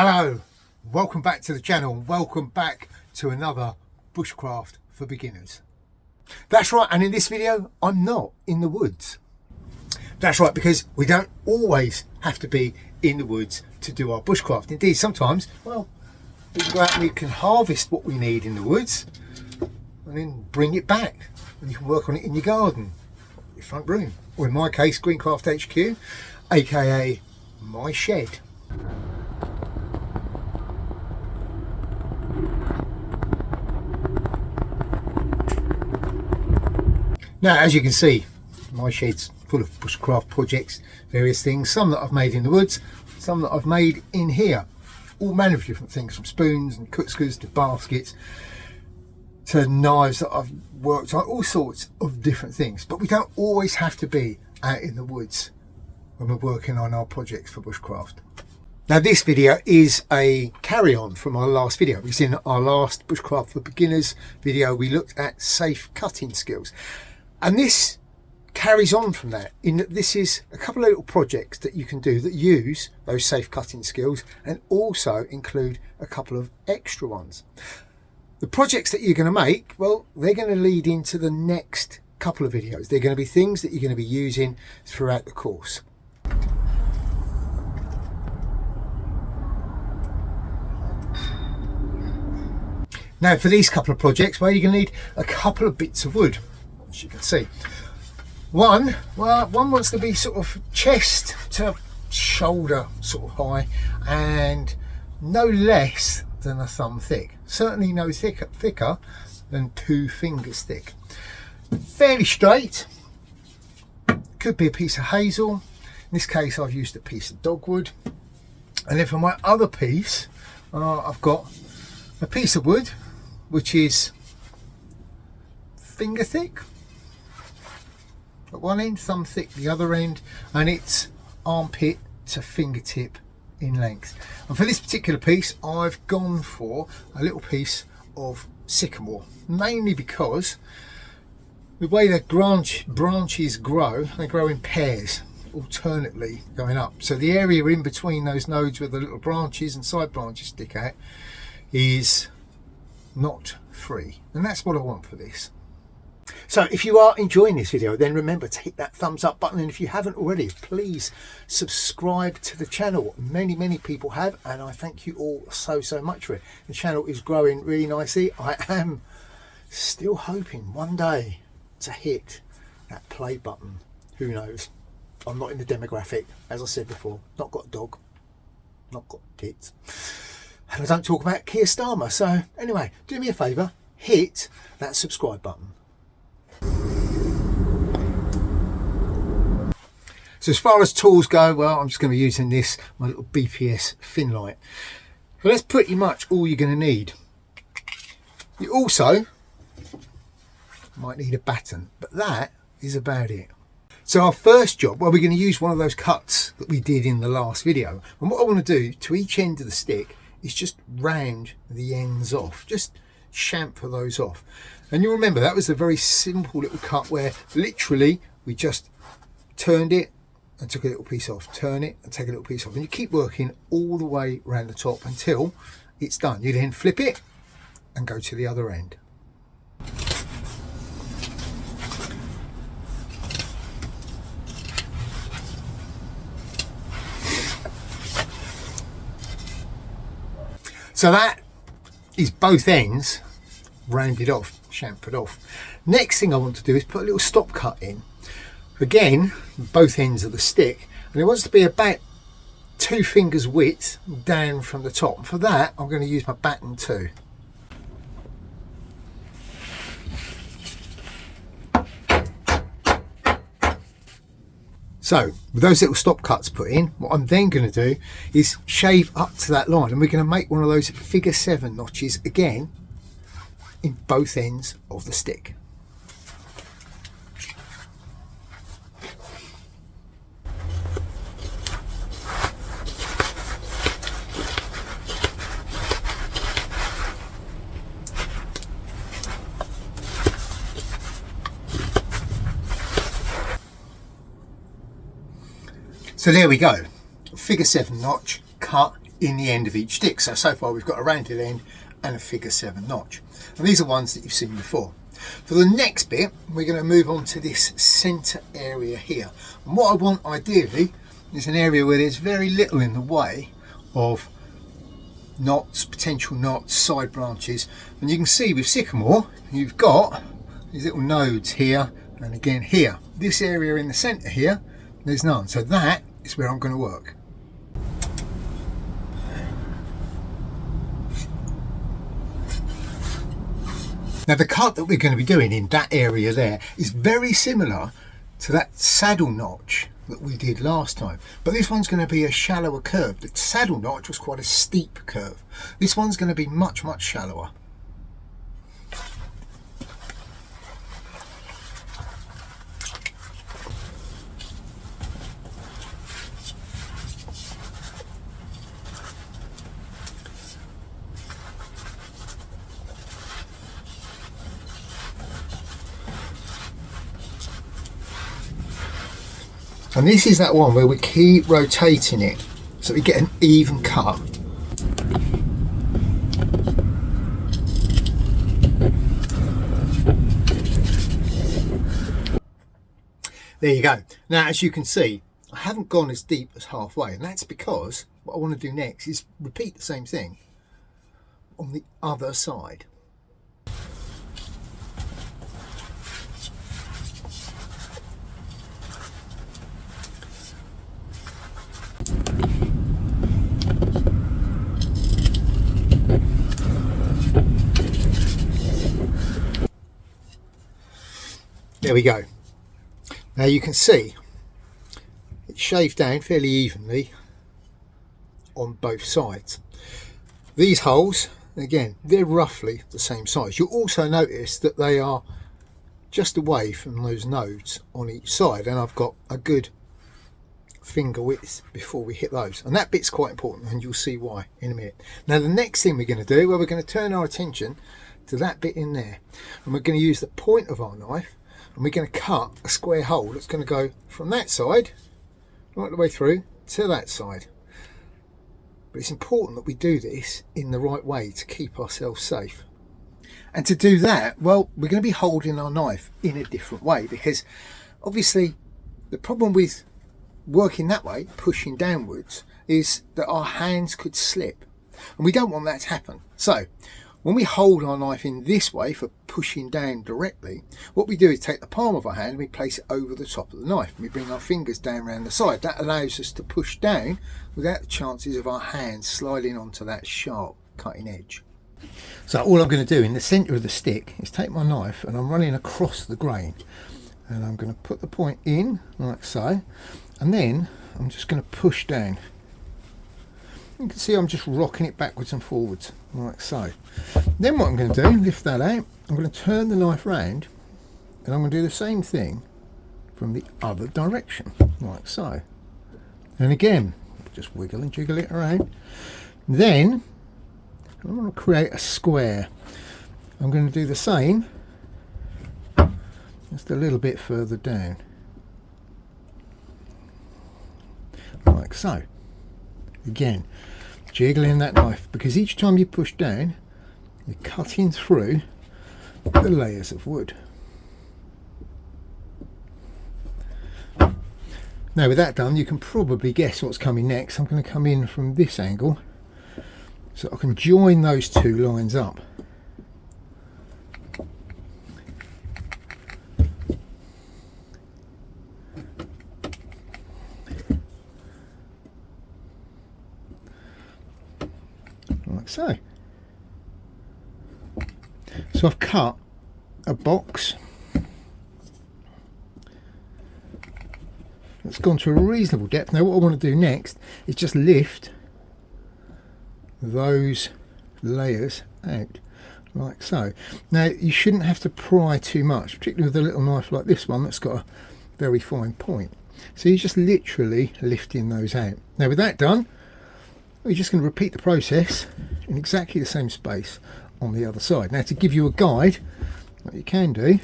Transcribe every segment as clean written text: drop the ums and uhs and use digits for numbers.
Hello, welcome back to the channel. Welcome back to another bushcraft for beginners. That's right, and in this video I'm not in the woods. That's right, because we don't always have to be in the woods to do our bushcraft. Indeed, sometimes, well, we can go out and we can harvest what we need in the woods and then bring it back, and you can work on it in your garden, your front room, or in my case, Greencraft HQ, aka my shed. Now, as you can see, my shed's full of bushcraft projects, various things, some that I've made in the woods, some that I've made in here. All manner of different things, from spoons and kutskers to baskets to knives that I've worked on, all sorts of different things. But we don't always have to be out in the woods when we're working on our projects for bushcraft. Now, this video is a carry-on from our last video, because in our last bushcraft for beginners video we looked at safe cutting skills. And this carries on from that, in that this is a couple of little projects that you can do that use those safe cutting skills and also include a couple of extra ones. The projects that you're going to make, well, they're going to lead into the next couple of videos. They're going to be things that you're going to be using throughout the course. Now, for these couple of projects, well, you're going to need a couple of bits of wood. As you can see, one wants to be sort of chest to shoulder sort of high and no less than a thumb thick, certainly no thicker than 2 fingers thick. Fairly straight, could be a piece of hazel. In this case I've used a piece of dogwood, and then for my other piece I've got a piece of wood which is finger thick at one end, thumb thick the other end, and it's armpit to fingertip in length. And for this particular piece I've gone for a little piece of sycamore, mainly because the way the branches grow, they grow in pairs alternately going up, so the area in between those nodes where the little branches and side branches stick out is not free, and that's what I want for this. So if you are enjoying this video, then remember to hit that thumbs up button, and if you haven't already, please subscribe to the channel. Many people have, and I thank you all so much for it. The channel is growing really nicely. I am still hoping one day to hit that play button. Who knows? I'm not in the demographic, as I said before. Not got a dog, not got kids, and I don't talk about Keir Starmer. So anyway, do me a favour, hit that subscribe button. So as far as tools go, well, I'm just going to be using this, my little BPS fin light. So that's pretty much all you're going to need. You also might need a baton, but that is about it. So our first job, well, we're going to use one of those cuts that we did in the last video. And what I want to do to each end of the stick is just round the ends off, just chamfer those off. And you'll remember that was a very simple little cut where literally we just turned it and took a little piece off, turn it and take a little piece off, and you keep working all the way around the top until it's done. You then flip it and go to the other end. So that is both ends rounded off, chamfered off. Next thing I want to do is put a little stop cut in. Again, both ends of the stick, and it wants to be about 2 fingers width down from the top. And for that, I'm going to use my baton too. So with those little stop cuts put in, what I'm then going to do is shave up to that line, and we're going to make one of those figure 7 notches again in both ends of the stick. So there we go, figure 7 notch cut in the end of each stick. So far we've got a rounded end and a figure 7 notch, and these are ones that you've seen before. For the next bit, we're going to move on to this centre area here, and what I want ideally is an area where there's very little in the way of knots, potential knots, side branches. And you can see with sycamore you've got these little nodes here and again here. This area in the centre here, there's none, so that is where I'm going to work. Now the cut that we're going to be doing in that area there is very similar to that saddle notch that we did last time, but this one's going to be a shallower curve. The saddle notch was quite a steep curve. This one's going to be much shallower. And this is that one where we keep rotating it so we get an even cut. There you go. Now, as you can see, I haven't gone as deep as halfway, and that's because what I want to do next is repeat the same thing on the other side. There we go. Now you can see it's shaved down fairly evenly on both sides. These holes, again, they're roughly the same size. You'll also notice that they are just away from those nodes on each side, and I've got a good finger width before we hit those, and that bit's quite important, and you'll see why in a minute. Now the next thing we're going to do, well, we're going to turn our attention to that bit in there, and we're going to use the point of our knife, and we're going to cut a square hole that's going to go from that side right the way through to that side. But it's important that we do this in the right way to keep ourselves safe. And to do that, well, we're going to be holding our knife in a different way, because obviously the problem with working that way, pushing downwards, is that our hands could slip, and we don't want that to happen. So when we hold our knife in this way for pushing down directly, what we do is take the palm of our hand and we place it over the top of the knife, and we bring our fingers down around the side. That allows us to push down without the chances of our hands sliding onto that sharp cutting edge. So all I'm going to do in the centre of the stick is take my knife, and I'm running across the grain, and I'm going to put the point in like so, and then I'm just going to push down. You can see I'm just rocking it backwards and forwards like so. Then what I'm going to do, lift that out, I'm going to turn the knife round, and I'm going to do the same thing from the other direction like so. And again, just wiggle and jiggle it around. Then I'm going to create a square. I'm going to do the same, just a little bit further down like so. Again, jiggling that knife, because each time you push down, you're cutting through the layers of wood. Now with that done, you can probably guess what's coming next. I'm going to come in from this angle so I can join those two lines up. Like so. So I've cut a box that's gone to a reasonable depth. Now what I want to do next is just lift those layers out like so. Now you shouldn't have to pry too much, particularly with a little knife like this one that's got a very fine point. So you're just literally lifting those out. Now with that done, we're just going to repeat the process in exactly the same space on the other side. Now to give you a guide, what you can do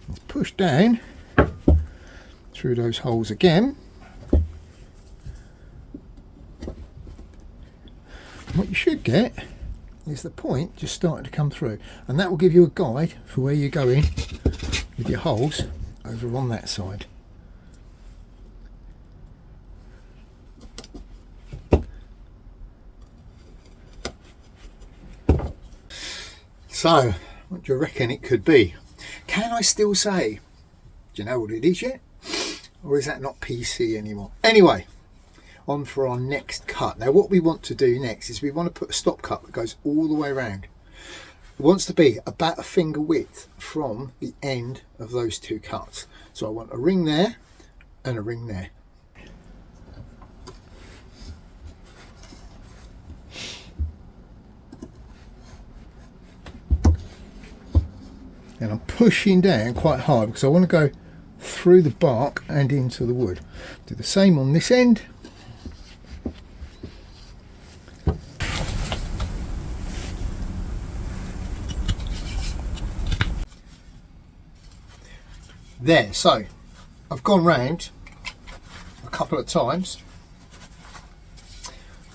is push down through those holes again, What you should get is the point just starting to come through, and that will give you a guide for where you're going with your holes over on that side. So, what do you reckon it could be? Can I still say, do you know what it is yet? Or is that not PC anymore? Anyway, on for our next cut. Now what we want to do next is we want to put a stop cut that goes all the way around. It wants to be about a finger width from the end of those two cuts. So I want a ring there and a ring there. And I'm pushing down quite hard because I want to go through the bark and into the wood. Do the same on this end. There, so I've gone round a couple of times,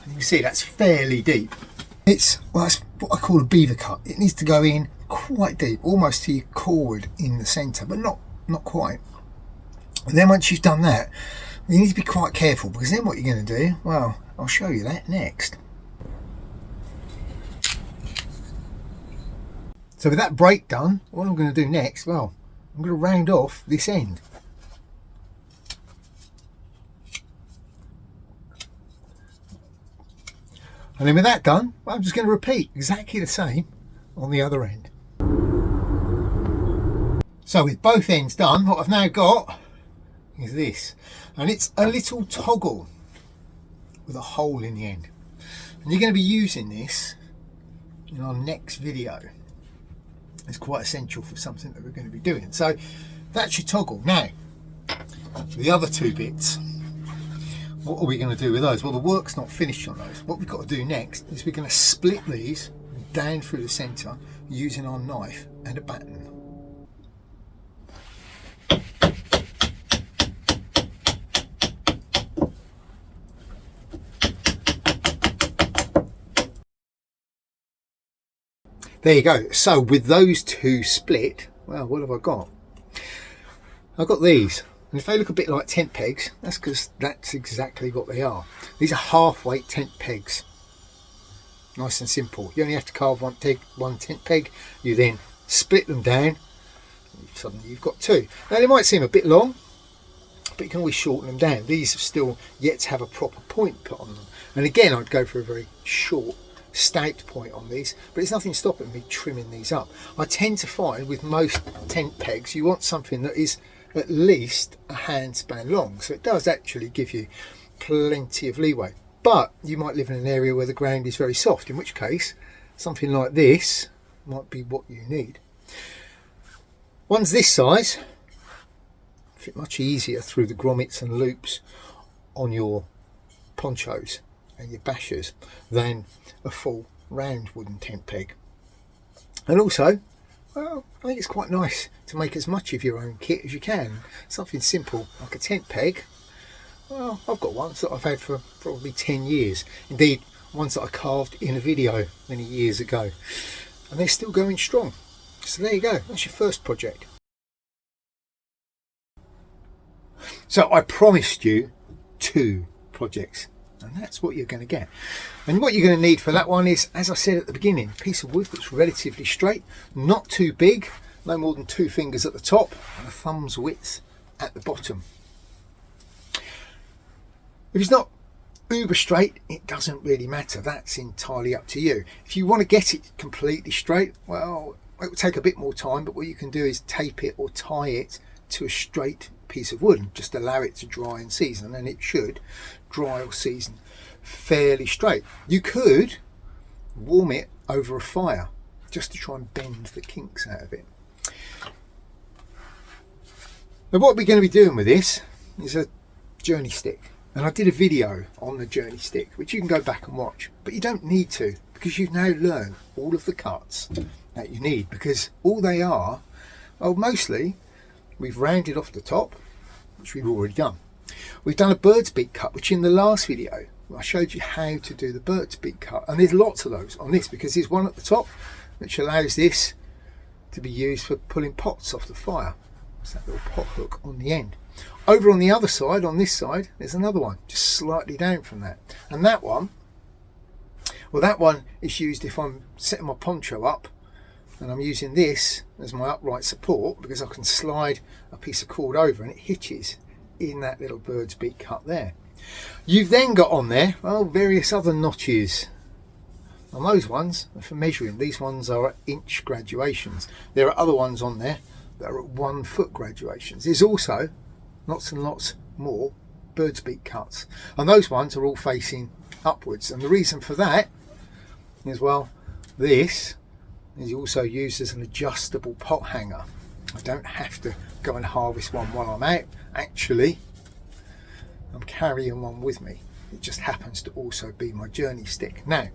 and you can see that's fairly deep. It's, well, that's what I call a beaver cut. It needs to go in quite deep, almost to your cord in the centre, but not quite. And then once you've done that, you need to be quite careful, because then what you're going to do, well, I'll show you that next. So with that break done, what I'm going to do next, well, I'm going to round off this end. And then with that done, well, I'm just going to repeat exactly the same on the other end. So with both ends done, what I've now got is this. And it's a little toggle with a hole in the end. And you're going to be using this in our next video. It's quite essential for something that we're going to be doing. So that's your toggle. Now, the other two bits, what are we going to do with those? Well, the work's not finished on those. What we've got to do next is we're going to split these down through the centre using our knife and a batten. There you go. So with those two split, well, what have I got? I've got these. And if they look a bit like tent pegs, that's because that's exactly what they are. These are half-weight tent pegs. Nice and simple. You only have to carve one tent peg. You then split them down. And suddenly you've got two. Now they might seem a bit long, but you can always shorten them down. These have still yet to have a proper point put on them. And again, I'd go for a very short stout point on these, but there's nothing stopping me trimming these up. I tend to find with most tent pegs you want something that is at least a handspan long, so it does actually give you plenty of leeway. But you might live in an area where the ground is very soft, in which case something like this might be what you need. Ones this size fit much easier through the grommets and loops on your ponchos and your bashers than a full round wooden tent peg. And also, well, I think it's quite nice to make as much of your own kit as you can. Something simple like a tent peg. Well, I've got ones that I've had for probably 10 years. Indeed, ones that I carved in a video many years ago. And they're still going strong. So there you go, that's your first project. So I promised you 2 projects. And that's what you're going to get. And what you're going to need for that one is, as I said at the beginning, a piece of wood that's relatively straight, not too big, no more than 2 fingers at the top and a thumb's width at the bottom. If it's not uber straight, it doesn't really matter. That's entirely up to you. If you want to get it completely straight, well, it will take a bit more time, but what you can do is tape it or tie it to a straight piece of wood and just allow it to dry and season, and it should dry or season fairly straight. You could warm it over a fire just to try and bend the kinks out of it. Now what we're going to be doing with this is a journey stick, and I did a video on the journey stick which you can go back and watch, but you don't need to, because you've now learned all of the cuts that you need, because all they are, well, mostly we've rounded off the top, which we've already done. We've done a bird's beak cut, which in the last video I showed you how to do the bird's beak cut, and there's lots of those on this, because there's one at the top which allows this to be used for pulling pots off the fire. It's that little pot hook on the end. Over on the other side, on this side, there's another one just slightly down from that, and that one, well, that one is used if I'm setting my poncho up and I'm using this as my upright support, because I can slide a piece of cord over and it hitches in that little bird's beak cut there. You've then got on there, well, various other notches, and those ones are for measuring. These ones are at inch graduations. There are other ones on there that are at 1 foot graduations. There's also lots and lots more bird's beak cuts, and those ones are all facing upwards, and the reason for that is, well, this is also used as an adjustable pot hanger. I don't have to go and harvest one while I'm out. Actually, I'm carrying one with me. It just happens to also be my journey stick. Now,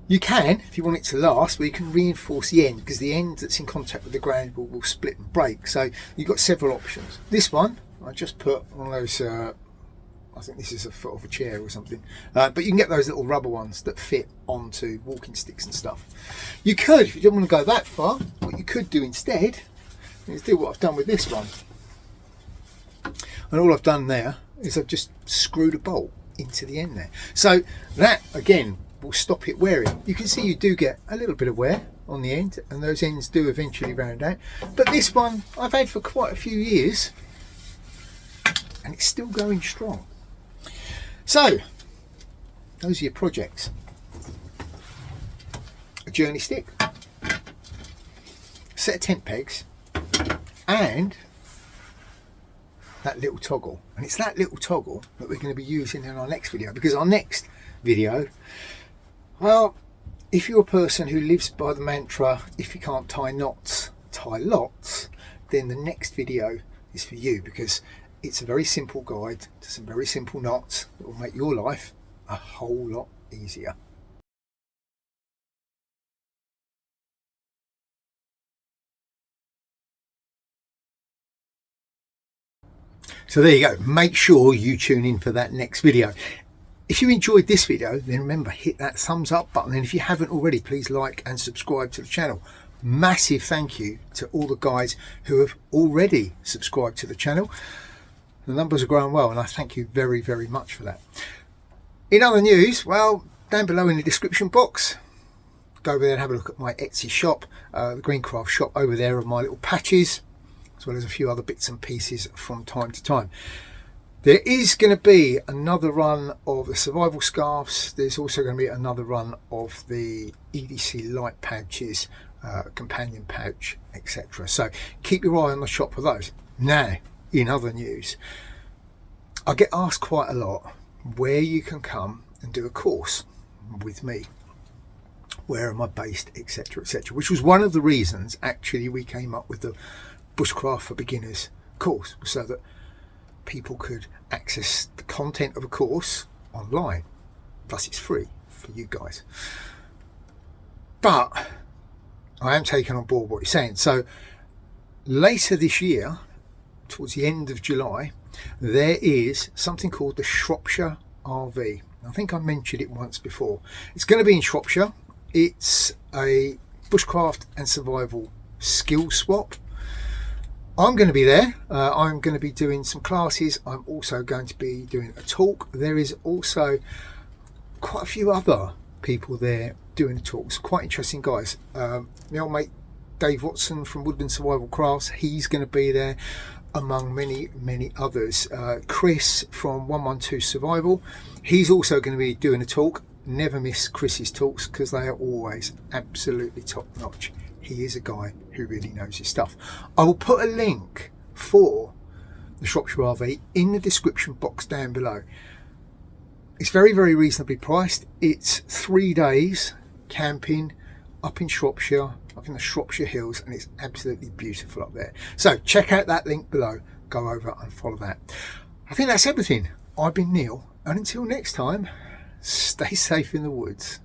you can, if you want it to last, but you can reinforce the end, because the end that's in contact with the ground will split and break. So you've got several options. This one, I just put one of those, I think this is a foot of a chair or something, but you can get those little rubber ones that fit onto walking sticks and stuff. You could, if you don't want to go that far, what you could do instead is do what I've done with this one. And all I've done there is I've just screwed a bolt into the end there. So that, again, will stop it wearing. You can see you do get a little bit of wear on the end, and those ends do eventually round out. But this one I've had for quite a few years, and it's still going strong. So those are your projects: a journey stick, a set of tent pegs, and that little toggle. And it's that little toggle that we're going to be using in our next video, because our next video, well, if you're a person who lives by the mantra, if you can't tie knots, tie lots, then the next video is for you, because it's a very simple guide to some very simple knots that will make your life a whole lot easier. So there you go. Make sure you tune in for that next video. If you enjoyed this video, then remember, hit that thumbs up button, and if you haven't already, please like and subscribe to the channel. Massive thank you to all the guys who have already subscribed to the channel. The numbers are growing well, and I thank you very, very much for that. In other news, well, down below in the description box, go over there and have a look at my Etsy shop, the Greencraft Shop over there, of my little patches, as well as a few other bits and pieces from time to time. There is going to be another run of the survival scarves. There's also going to be another run of the EDC Lite pouches, companion pouch, etc. So keep your eye on the shop for those. Now, in other news, I get asked quite a lot where you can come and do a course with me. Where am I based, etc, etc, which was one of the reasons actually we came up with the Bushcraft for Beginners course, so that people could access the content of a course online, plus it's free for you guys. But I am taking on board what you're saying. So later this year, towards the end of July, there is something called the Shropshire RV. I think I mentioned it once before. It's going to be in Shropshire. It's a bushcraft and survival skill swap. I'm going to be there. I'm going to be doing some classes. I'm also going to be doing a talk. There is also quite a few other people there doing talks. Quite interesting guys. My old mate Dave Watson from Woodland Survival Crafts, he's going to be there, among many, many others. Chris from 112 Survival, he's also going to be doing a talk. Never miss Chris's talks, because they are always absolutely top notch. He is a guy who really knows his stuff. I will put a link for the Shropshire RV in the description box down below. It's very, very reasonably priced. It's 3 days camping up in Shropshire, up in the Shropshire Hills, and it's absolutely beautiful up there. So check out that link below. Go over and follow that. I think that's everything. I've been Neil, and until next time, stay safe in the woods.